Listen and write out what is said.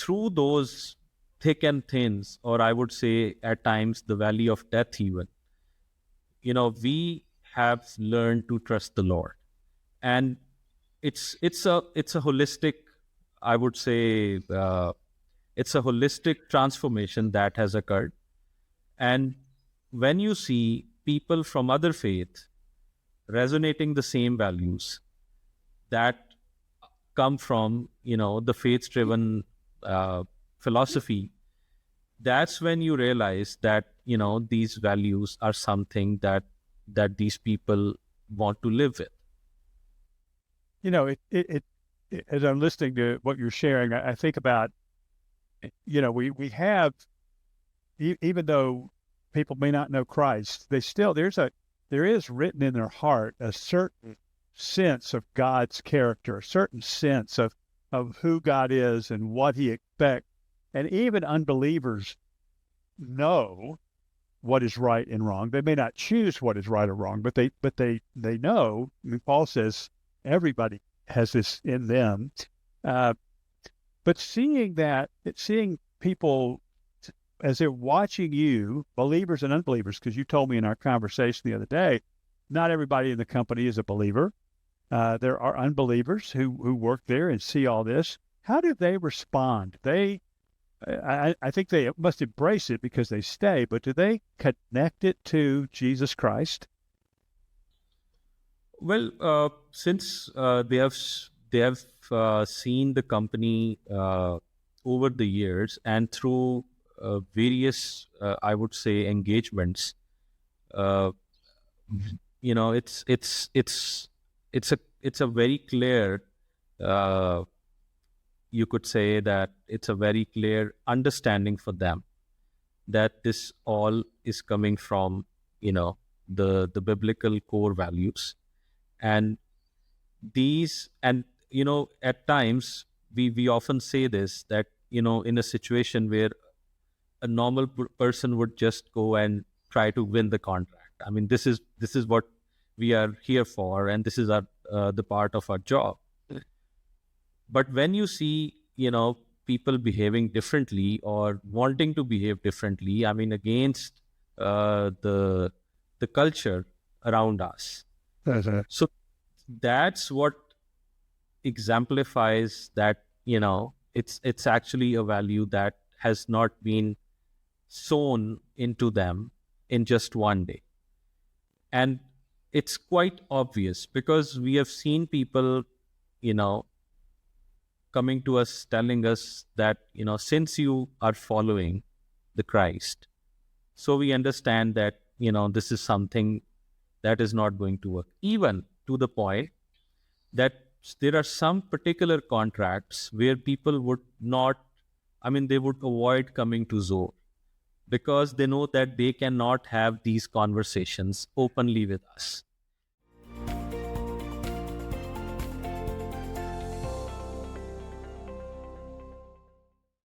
through those thick and thins, or I would say at times the valley of death even, we have learned to trust the Lord. And it's a holistic, I would say, it's a holistic transformation that has occurred. And when you see people from other faiths resonating the same values that come from the faith driven philosophy, that's when you realize that these values are something that these people want to live with. As I'm listening to what you're sharing, I think about, we have, even though people may not know Christ, there is written in their heart a certain sense of God's character, a certain sense of who God is and what he expects. And even unbelievers know what is right and wrong. They may not choose what is right or wrong, but they know. I mean, Paul says everybody has this in them. But seeing people as they're watching you, believers and unbelievers, because you told me in our conversation the other day, not everybody in the company is a believer. There are unbelievers who work there and see all this. How do they respond? I think they must embrace it because they stay, but do they connect it to Jesus Christ? Well, since they have seen the company over the years and through various, I would say, engagements, uh, it's a very clear. You could say that it's a very clear understanding for them that this all is coming from the biblical core values. And these, and at times we often say this, that in a situation where a normal person would just go and try to win the contract. I mean, this is what we are here for, and this is our the part of our job. But when you see people behaving differently or wanting to behave differently, I mean, against the culture around us, Uh-huh. so that's what exemplifies that it's actually a value that has not been sown into them in just one day. And it's quite obvious because we have seen people you know coming to us telling us that since you are following the Christ, so we understand that this is something that is not going to work, even to the point that there are some particular contracts where people would not, I mean, they would avoid coming to Zoe because they know that they cannot have these conversations openly with us.